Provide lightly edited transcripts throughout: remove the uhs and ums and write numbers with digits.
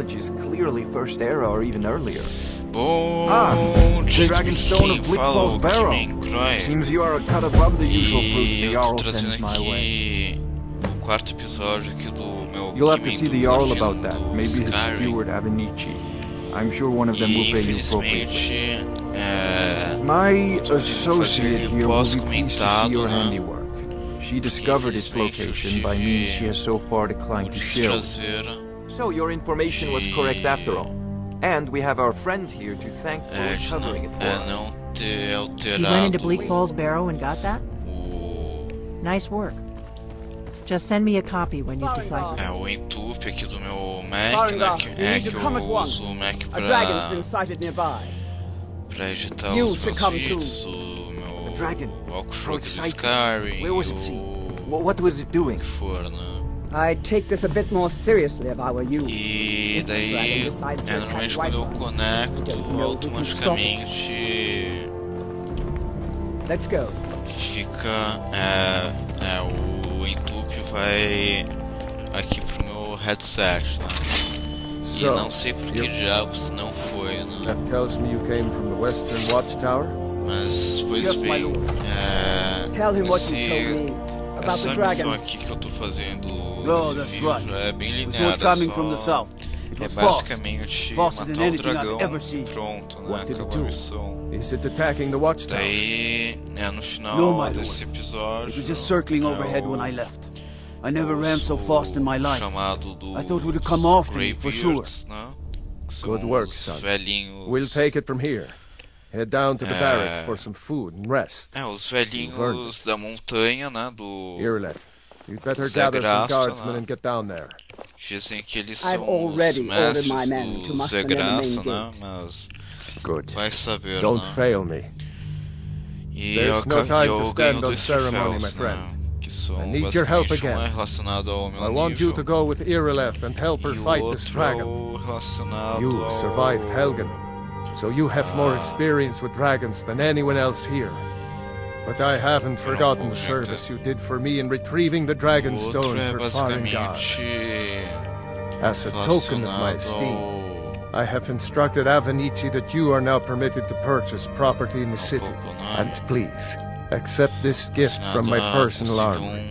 technologies clearly first era or even earlier. Bom dia, Dragonstone of Bleak Falls Barrow. Croy. Seems you are a cut above the usual brutes the E eu Jarl tô trazendo sends my way. aqui o quarto episódio aqui do meu You'll have to see the Jarl Latino about that. do Maybe his Skyrim. steward Avenici. I'm sure one of them will E pay you appropriately. infelizmente My eu tô tendo que associate fazer here will be pleased to see pós-comentado, your né? handiwork. She discovered its location by means she has so far declined to share. Traseira. So your information was correct after all. And we have our friend here to thank for De covering it for us. não ter alterado You went into Bleak Falls Barrow and got that? o Nice work. Just send me a copy when you've deciphered. o entupe aqui do meu Mac, né? Que eu uso o Mac A dragon's been sighted nearby. pra editar You os should meus come vídeos, too. o meu Dragon. walkthrough do exciting. Skyrim, Where was it seen? What was it doing? o que for, né? I'd take this a bit more seriously if I were you. E If the daí, dragon decides to attack normalmente quando eu Wi-Fi, conecto, don't know if we can stop it. automaticamente Let's go. fica, o entupe vai aqui pro meu headset, né? E não sei por que diabos não foi, né? That tells me you came from the Western Watchtower? Mas, pois Yes, my bem, lord. Tell him what you told me about essa the missão dragon. aqui que eu tô fazendo Oh, nesse that's vídeo right. é bem We linear, saw it coming from the só south. It é was fast. basicamente Faster than matar o anything I've dragão, ever seen. pronto, né? What did it Acabou a do? missão. Is it attacking the Watchtower? Daí, no final No, my desse lord. episódio, It was just circling overhead when I left. I never ran so fast in my life. chamado do I thought it would come after me, for sure. né? Que são Good work, os son. velhinhos. We'll take it from here. Head down to the barracks for some food and rest. Os velhinhos da montanha, né? Do Irleth, you'd better Zé gather some Graça, guardsmen né? and get down there. Dizem que eles I've são already os ordered my mestres men to do muster Zé them in the Graça, main né? gate. Mas Good. vai saber, Don't né? fail me. E There's no time to eu stand ganho on dois ceremony, troféus, my friend. né? Que são I need your help basicamente um again. é relacionado ao meu I want nível you to go with Irleth and help her e o fight this outro é dragon. o relacionado You ao... survived Helgen, so you have more experience with dragons than anyone else here. But I haven't forgotten the service you did for me in retrieving the O Dragonstone outro é for Farengar. basicamente As a token of my relacionado esteem, ao... I have instructed Avenici that you are now permitted to purchase property in the city. And please, accept this gift from my personal armory.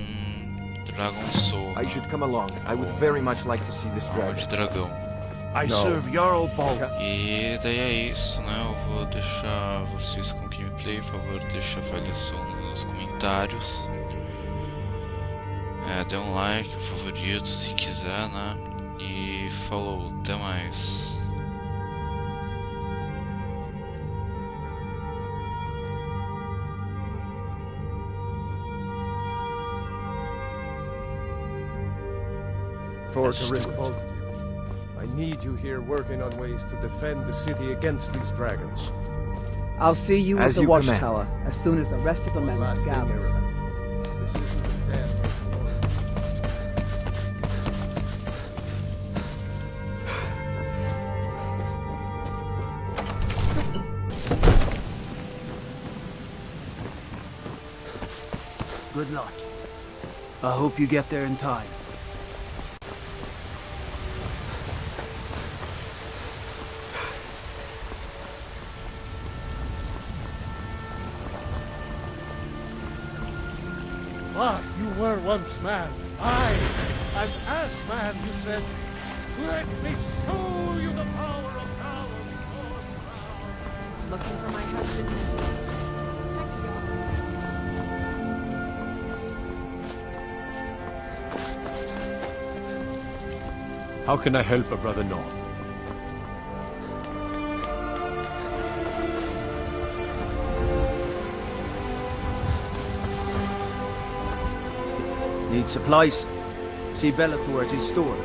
Dragon Soul. I should come along. I would very much like to see this Alma de dragon. dragão. I No. serve Jarl Balg. E daí é isso, né? Eu vou deixar vocês com gameplay, por favor, deixa a avaliação nos comentários. Dê um like, um favorito se quiser, né? E falou, até mais. For Griswold, I need you here working on ways to defend the city against these dragons. I'll see you at As the you command. watchtower as soon as the rest of the men Last thing, gather. Irleth. This isn't a dance. Good luck. I hope you get there in time. Ah, you were once man. I, an ass man, you said. Let me show you the power of powers. Looking for my husband. How can I help a brother North? Need supplies? See Bellathor at his store.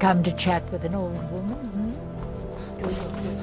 Come to chat with an old woman? Hmm? Do you?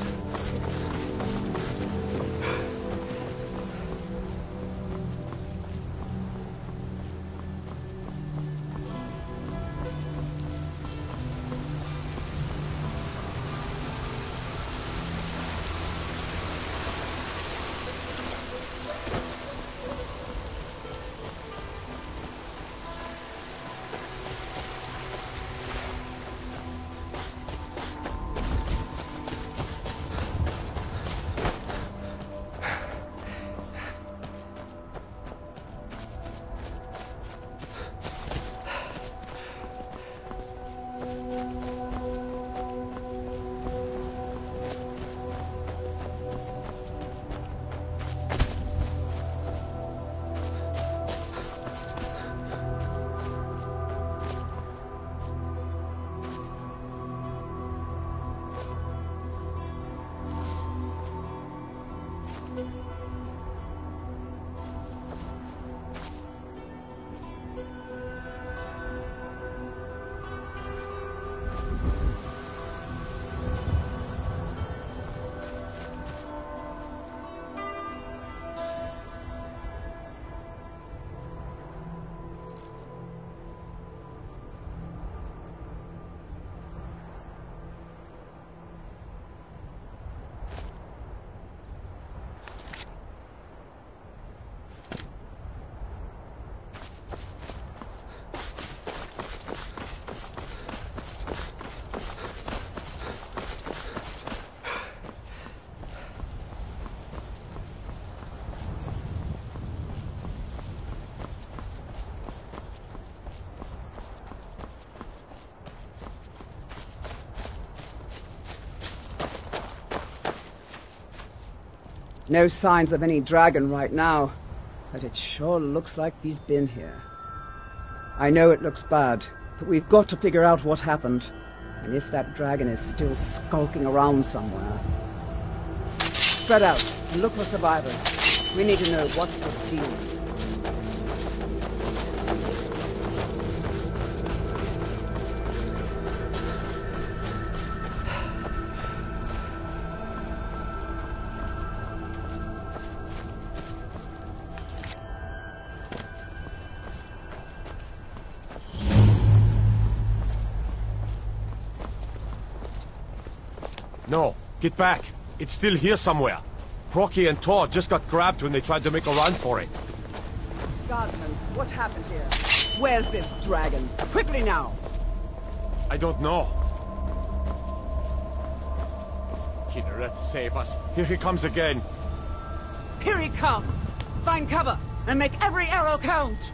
No signs of any dragon right now, but it sure looks like he's been here. I know it looks bad, but we've got to figure out what happened, and if that dragon is still skulking around somewhere. Spread out and look for survivors. We need to know what's the deal. No, get back. It's still here somewhere. Crocky and Tor just got grabbed when they tried to make a run for it. Guardsman, what happened here? Where's this dragon? Quickly now! I don't know. Kinneret, save us. Here he comes again. Here he comes! Find cover and make every arrow count!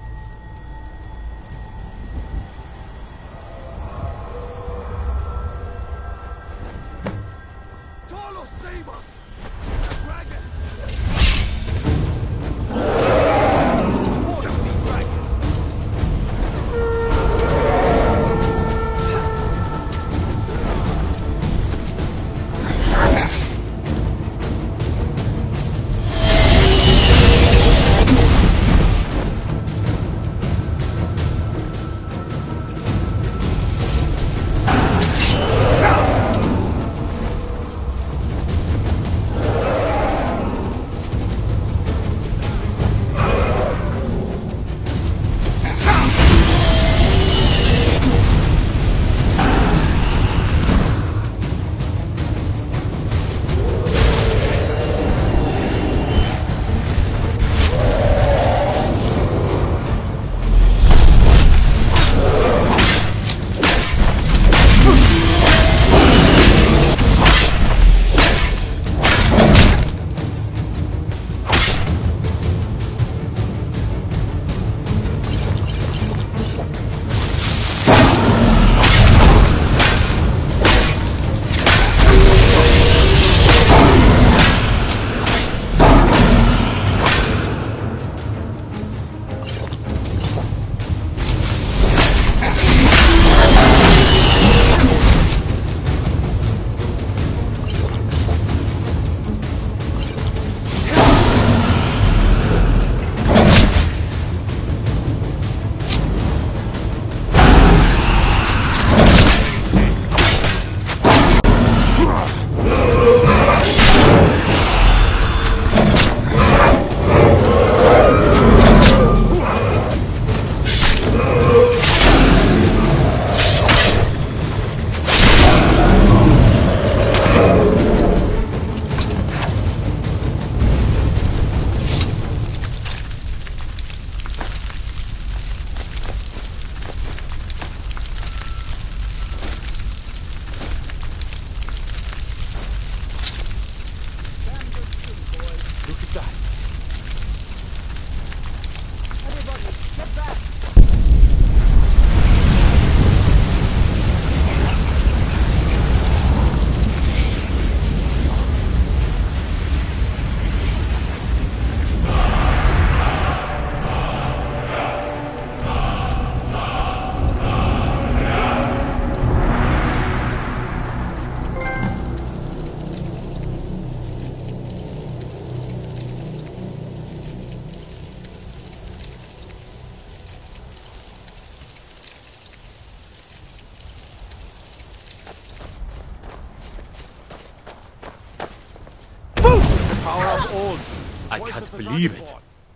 I can't believe it.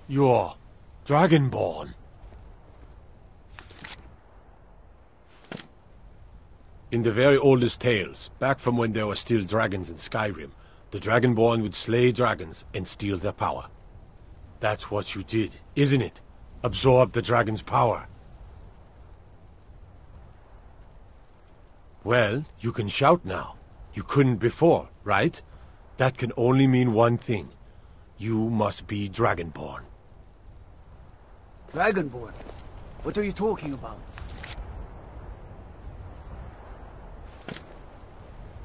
You're Dragonborn. In the very oldest tales, back from when there were still dragons in Skyrim, the Dragonborn would slay dragons and steal their power. That's what you did, isn't it? Absorb the dragon's power. Well, you can shout now. You couldn't before, right? That can only mean one thing. You must be Dragonborn. Dragonborn? What are you talking about?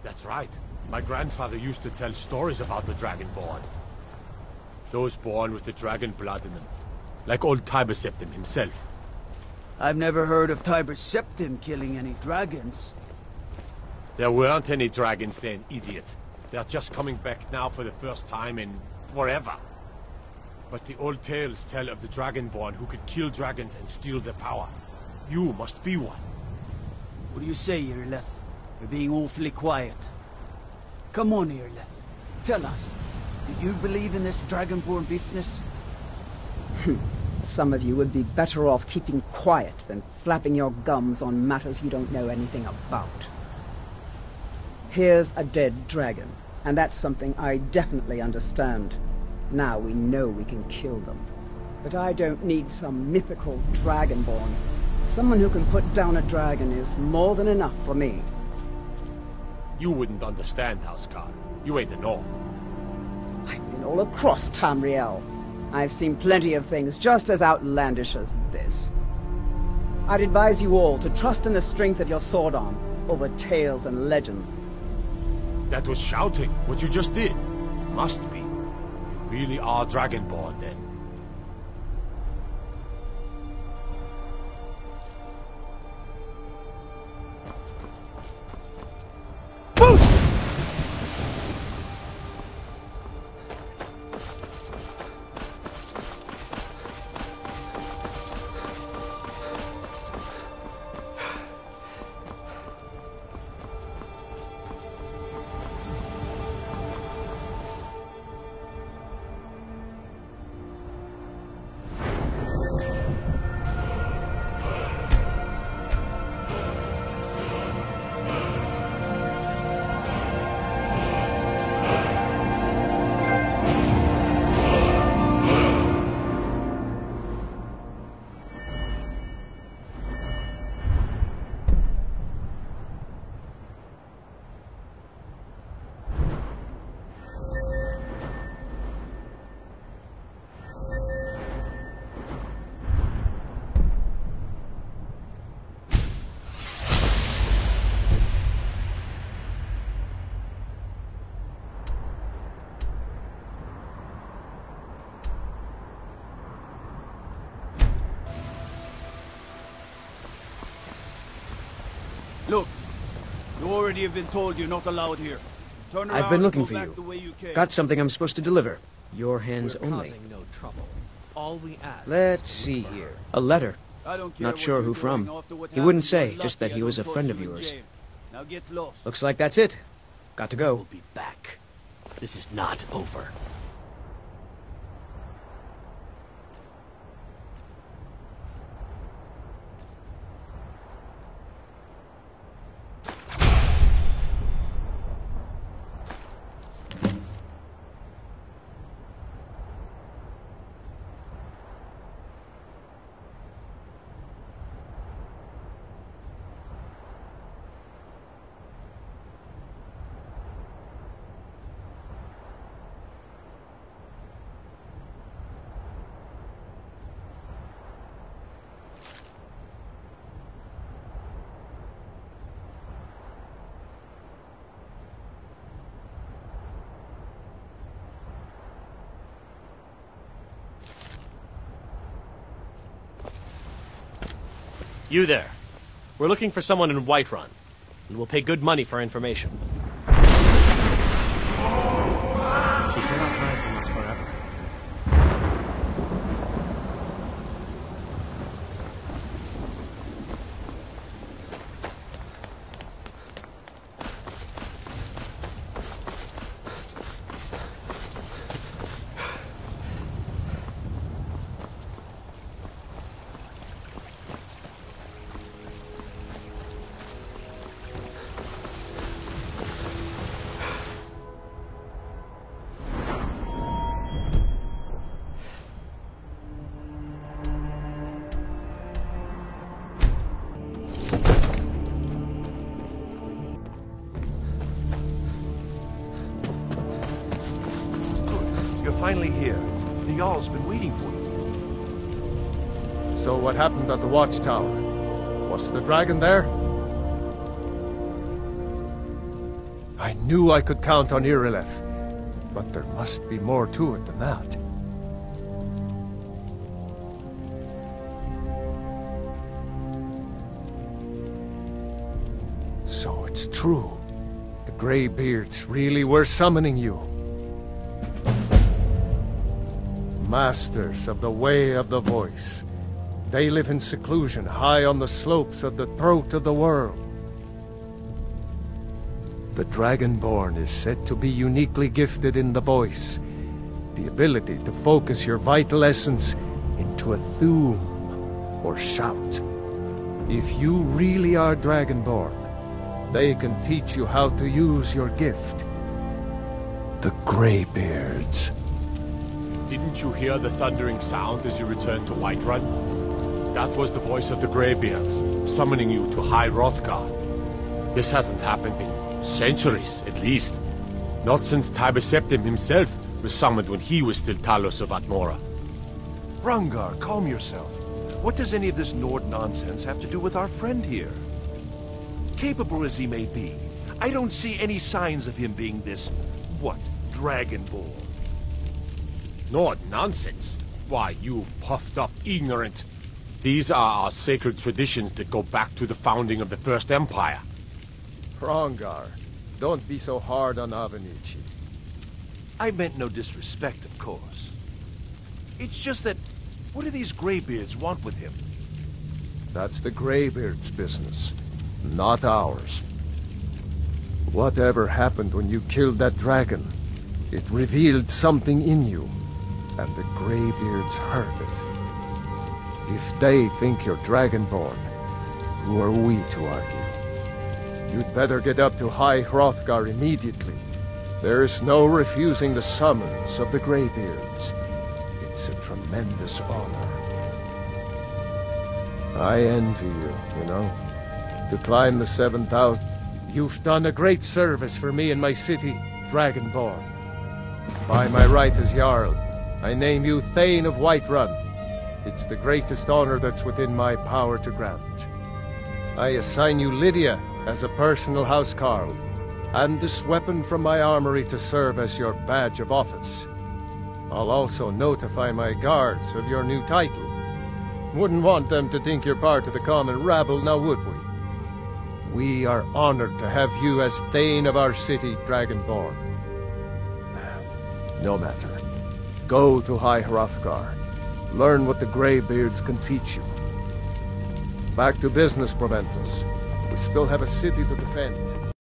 That's right. My grandfather used to tell stories about the Dragonborn. Those born with the dragon blood in them. Like old Tiber Septim himself. I've never heard of Tiber Septim killing any dragons. There weren't any dragons then, idiot. They're just coming back now for the first time in forever. But the old tales tell of the Dragonborn who could kill dragons and steal their power. You must be one. What do you say, Irleth? You're being awfully quiet. Come on, Irleth. Tell us, do you believe in this Dragonborn business? Some of you would be better off keeping quiet than flapping your gums on matters you don't know anything about. Here's a dead dragon, and that's something I definitely understand. Now we know we can kill them. But I don't need some mythical Dragonborn. Someone who can put down a dragon is more than enough for me. You wouldn't understand, Housecarl. You ain't a gnome. I've been all across Tamriel. I've seen plenty of things just as outlandish as this. I'd advise you all to trust in the strength of your sword arm over tales and legends. That was shouting, what you just did. Must be. You really are Dragonborn, then. Look, you already have been told you're not allowed here. Turn around. I've been looking and for go back you. the way you came. Got something I'm supposed to deliver. Your hands We're only. causing no trouble. All we ask. Let's see here. A letter. I don't care Not what sure you're who doing from. after what He wouldn't happened. say, You're just lucky that he I was don't a friend toss of you in yours. jail. Now get lost. Looks like that's it. Got to go. We'll be back. This is not over. You there. We're looking for someone in Whiterun, and we'll pay good money for information. She cannot hide from us forever. Jarl's been waiting for you. So what happened at the watchtower? Was the dragon there? I knew I could count on Irileth, but there must be more to it than that. So it's true. The Greybeards really were summoning you. Masters of the Way of the Voice. They live in seclusion high on the slopes of the throat of the world. The Dragonborn is said to be uniquely gifted in the voice, the ability to focus your vital essence into a thum, or shout. If you really are Dragonborn, they can teach you how to use your gift. The Greybeards. Didn't you hear the thundering sound as you returned to Whiterun? That was the voice of the Greybeards, summoning you to High Hrothgar. This hasn't happened in centuries, at least. Not since Tiber Septim himself was summoned when he was still Talos of Atmora. Hrongar, calm yourself. What does any of this Nord nonsense have to do with our friend here? Capable as he may be, I don't see any signs of him being this, Dragonborn. Nord nonsense? Why, you puffed up ignorant. These are our sacred traditions that go back to the founding of the First Empire. Hrongar, don't be so hard on Avanici. I meant no disrespect, of course. It's just that, what do these Greybeards want with him? That's the Greybeards' business, not ours. Whatever happened when you killed that dragon, it revealed something in you, and the Greybeards heard it. If they think you're Dragonborn, who are we to argue? You'd better get up to High Hrothgar immediately. There's no refusing the summons of the Greybeards. It's a tremendous honor. I envy you know. To climb the 7,000... You've done a great service for me and my city, Dragonborn. By my right as Jarl, I name you Thane of Whiterun. It's the greatest honor that's within my power to grant. I assign you Lydia as a personal housecarl, and this weapon from my armory to serve as your badge of office. I'll also notify my guards of your new title. Wouldn't want them to think you're part of the common rabble, now would we? We are honored to have you as Thane of our city, Dragonborn. No matter. Go to High Hrothgar. Learn what the Greybeards can teach you. Back to business, Proventus. We still have a city to defend.